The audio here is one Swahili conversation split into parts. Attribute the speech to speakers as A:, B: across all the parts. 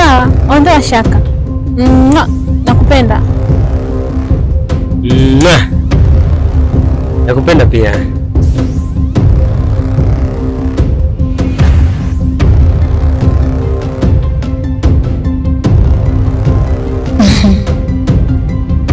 A: Sawa, ondoa shaka. Nakupenda.
B: Nakupenda pia.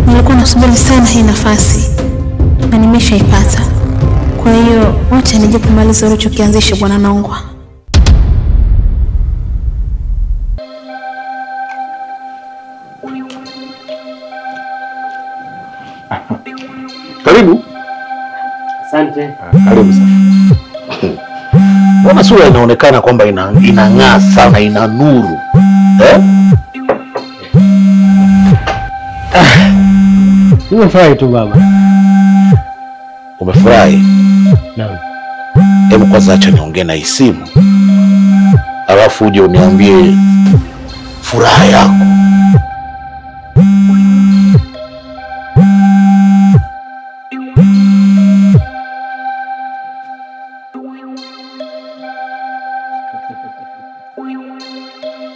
A: Nilikuwa nasubiri sana hii nafasi na nimeshaipata. Kwa hiyo wacha nije kumaliza ulichokianzisha Bwana Nongwa.
C: Karibu.
B: Asante.
C: Karibu sana. Mbona sura inaonekana kwamba inang'aa sana, ina nuru?
B: Nimefurahi tu baba.
C: Umefurahi?
B: Naam.
C: Hebu kwanza acha niongee na simu, alafu uje uniambie furaha yako.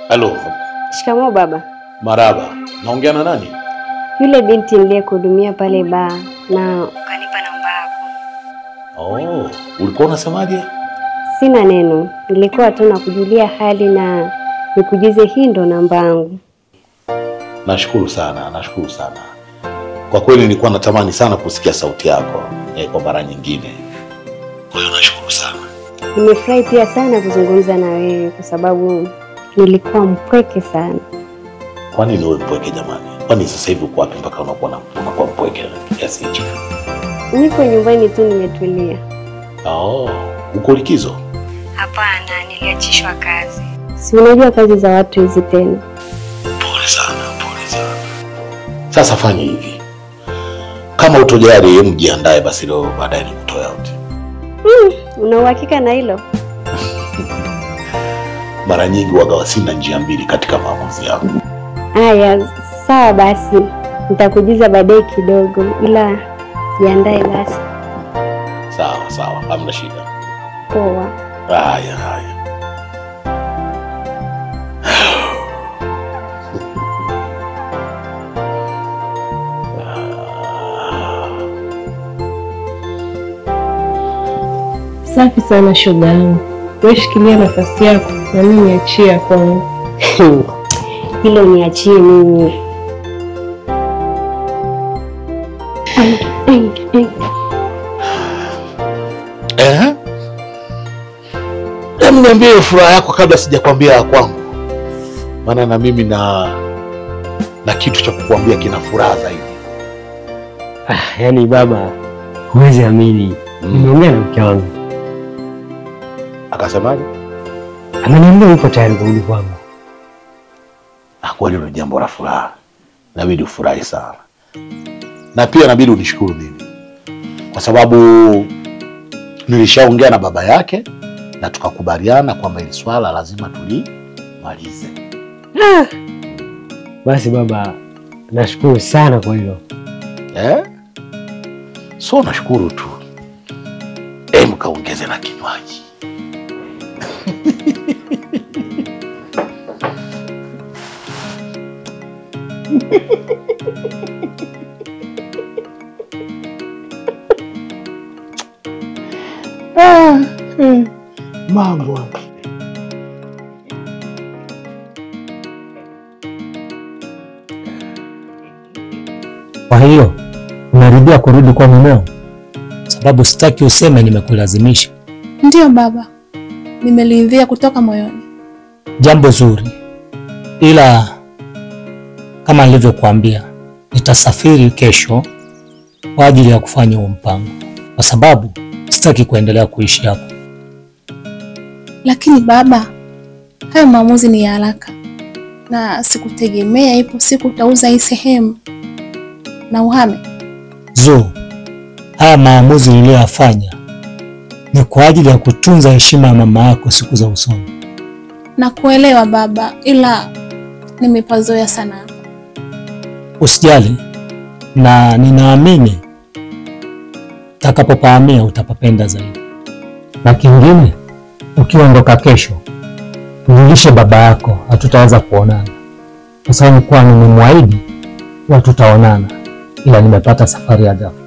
C: Halo.
D: Shikamoo baba.
C: Maraba. Naongea na nani?
D: Yule binti niliyekuhudumia pale baa na ukanipa namba yako.
C: Oh, ulikuwa unasemaje?
D: Sina neno. Nilikuwa tu nakujulia hali na nikujuze hii ndo namba yangu.
C: Nashukuru sana, nashukuru sana. Kwa kweli nilikuwa natamani sana kusikia sauti yako kwa mara nyingine. Kwa hiyo nashukuru sana.
D: Nimefurahi pia sana kuzungumza na wewe kwa sababu nilikuwa mpweke sana.
C: Kwa nini wewe mpweke jamani? Kwani sasa hivi uko wapi mpaka unakuwa mpweke kiasi hicho?
D: Niko nyumbani tu nimetulia.
C: Oh, uko likizo?
D: Hapana, niliachishwa kazi. Si unajua kazi za watu hizi tena.
C: Pole sana, pole sana. Sasa fanya hivi. Kama utojali mjiandae basi leo baadaye nikutoe out.
D: Una uhakika na hilo?
C: Mara nyingi waga sina njia mbili katika maamuzi yangu.
D: Haya, sawa basi. Nitakujuza baadaye kidogo ila jiandae basi.
C: Sawa, sawa. Hamna shida.
D: Poa.
C: Haya, haya.
E: Safi sana shoga yangu. Wewe shikilia nafasi yako na mimi niachie kwangu.
D: Hilo niachie mimi.
C: Hebu niambie furaha yako kabla sijakwambia ya kwangu. Maana na mimi na kitu cha kukuambia kina furaha zaidi.
B: Yaani baba, huwezi amini. Nimeongea na mke wangu.
C: Akasemaje?
B: Ameniambia yuko tayari kurudi kwangu.
C: Kweli ni jambo la furaha. Inabidi ufurahi sana. Na pia inabidi unishukuru mimi. Kwa sababu nilishaongea na baba yake na tukakubaliana kwamba hili swala lazima tulimalize.
B: Basi baba, nashukuru sana kwa hilo.
C: So nashukuru tu. Mkaongeze na kinywaji. Mambo.
F: Kwa hiyo unarudia kurudi kwa mumeo? Sababu sitaki useme nimekulazimisha.
A: Ndiyo baba, nimeridhia kutoka moyoni.
F: Jambo zuri, ila kama nilivyokuambia nitasafiri kesho kwa ajili ya kufanya huo mpango, kwa sababu sitaki kuendelea kuishi hapa.
A: Lakini baba, hayo maamuzi ni ya haraka na sikutegemea ipo siku utauza hii sehemu na uhame.
F: Haya maamuzi niliyoyafanya ni kwa ajili ya kutunza heshima ya mama yako siku za usoni.
A: Na kuelewa baba, ila nimepazoea sana.
F: Usijali, na ninaamini utakapopahamia utapapenda zaidi. Na kingine, ukiondoka kesho, mjulishe baba yako hatutaweza kuonana, kwa sababu kwa nimemwahidi kuwa tutaonana, ila nimepata safari ya ghafla.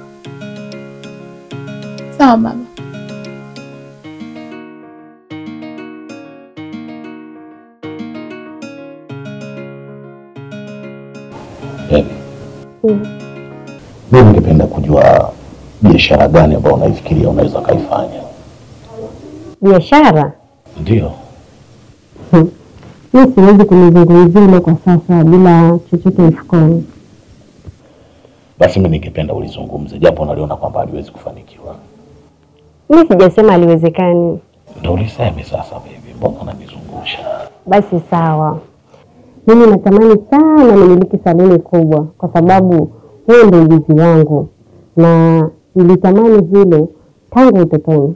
A: Sawa baba.
C: Mimi ningependa kujua biashara gani ambayo unaifikiria unaweza kaifanya.
D: Biashara?
C: Ndio.
D: Mimi siwezi kunizungumzia ile kwa sasa bila chochote mfukoni.
C: Basi mimi ningependa ulizungumze, japo unaliona kwamba haliwezi kufanikiwa.
D: Mimi sijasema haliwezekani.
C: Ndio uliseme sasa baby, mbona unanizungusha?
D: Basi sawa. Mimi natamani sana nimiliki saluni kubwa kwa sababu huo ndio ujuzi wangu na nilitamani vile tangu utotoni.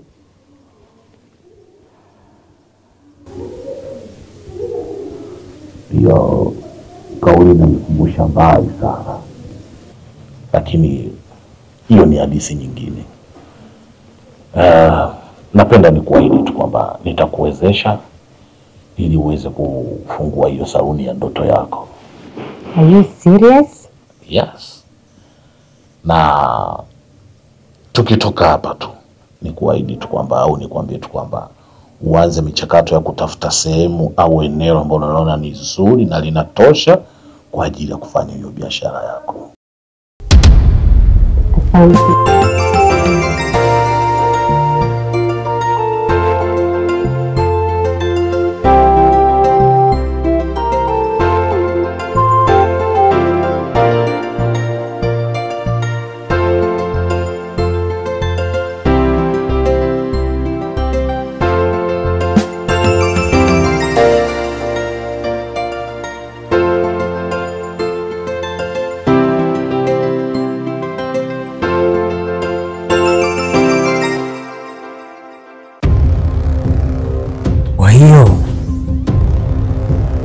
C: Hiyo kauli inanikumbusha mbali sana, lakini hiyo ni hadithi nyingine. Napenda nikuahidi tu kwamba nitakuwezesha ili uweze kufungua hiyo saluni ya ndoto yako.
D: Are you serious?
C: Yes. Na tukitoka hapa tu nikuahidi tu kwamba, au nikwambie tu kwamba uanze michakato ya kutafuta sehemu au eneo ambalo unaona ni zuri na linatosha kwa ajili ya kufanya hiyo biashara yako.
D: Asante.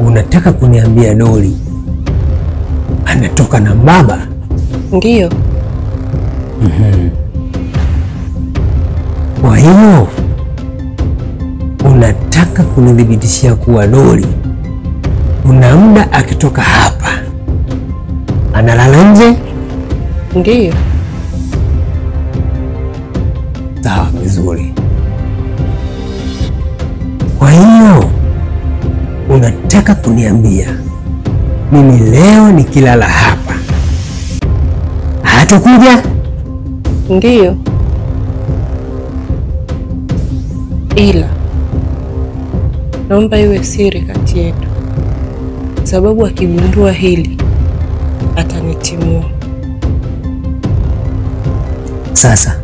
B: Unataka kuniambia Doli anatoka na baba?
E: Ndiyo.
B: Kwa hiyo unataka kunidhibitishia kuwa Doli kuna muda akitoka hapa analala nje?
E: Ndiyo.
B: Sawa, vizuri. Kwa hiyo unataka kuniambia mimi leo nikilala hapa hatakuja?
E: Ndiyo. Ila naomba iwe siri kati yetu, sababu akigundua hili atanitimua.
B: Sasa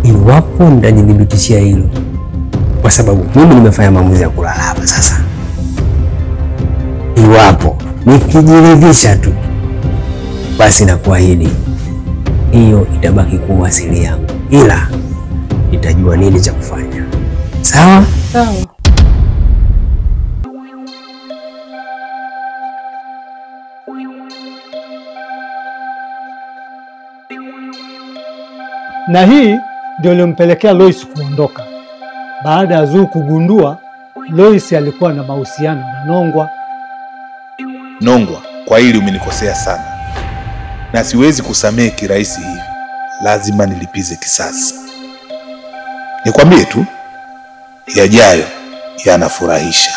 B: iwapo nitajithibitishia hilo, kwa sababu mimi nimefanya maamuzi ya kulala hapa sasa, iwapo nikijiridhisha tu, basi nakuahidi hiyo itabaki kuwa siri yangu, ila nitajua nini cha kufanya. Sawa?
E: Sawa.
F: Na hii ndio iliyompelekea Lois kuondoka baada ya Zuu kugundua Lois alikuwa na mahusiano na Nongwa.
G: Nongwa, kwa hili umenikosea sana na siwezi kusamehe kirahisi hivi, lazima nilipize kisasi. Nikwambie tu, yajayo yanafurahisha.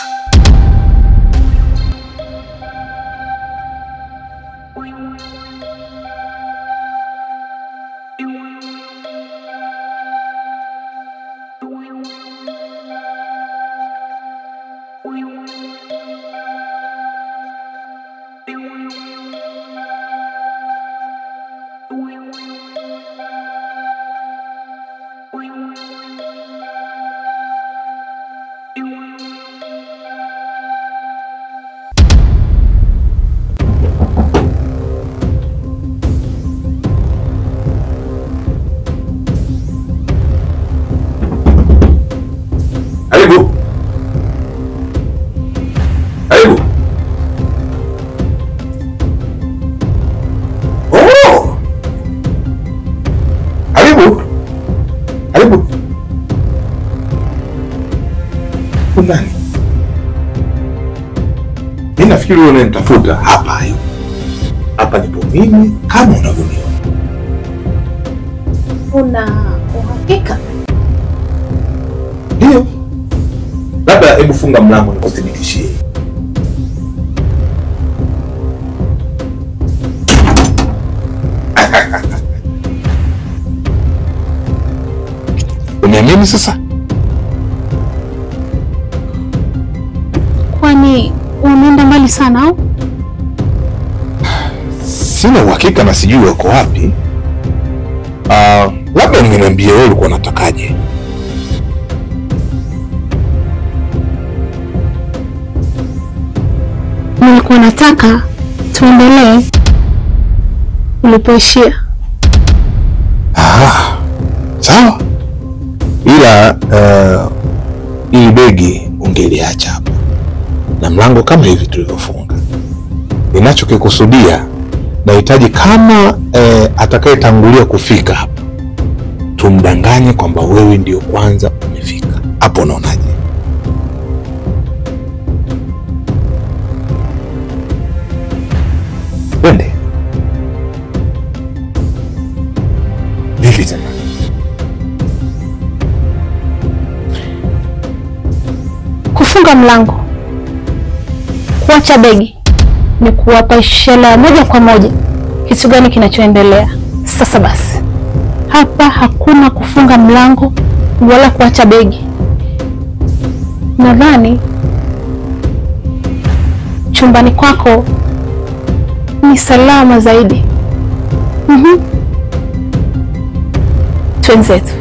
G: nafikiri wewe unanitafuta hapa hiyo. Hapa nipo mimi kama unavyoniona.
A: Una uhakika?
G: Ndio. Labda hebu funga mlango nikuthibitishie. Uniamini sasa?
A: Kwani unaenda mbali sana au?
G: Sina uhakika na sijui wako wapi. Labda ungeniambia wewe ulikuwa unatakaje.
A: Nilikuwa nataka tuendelee ulipoishia.
G: Sawa. Ila ili begi ungeliacha hapa na mlango kama hivi tulivyofunga. Ninachokikusudia, nahitaji kama atakayetangulia kufika hapa tumdanganye kwamba wewe ndio kwanza umefika. Hapo unaonaje? Wende. Vipi tena?
A: Kufunga mlango, kuacha begi ni kuwapa ishara moja kwa moja kitu gani kinachoendelea. Sasa basi, hapa hakuna kufunga mlango wala kuacha begi. Nadhani chumbani kwako ni salama zaidi. Twenzetu.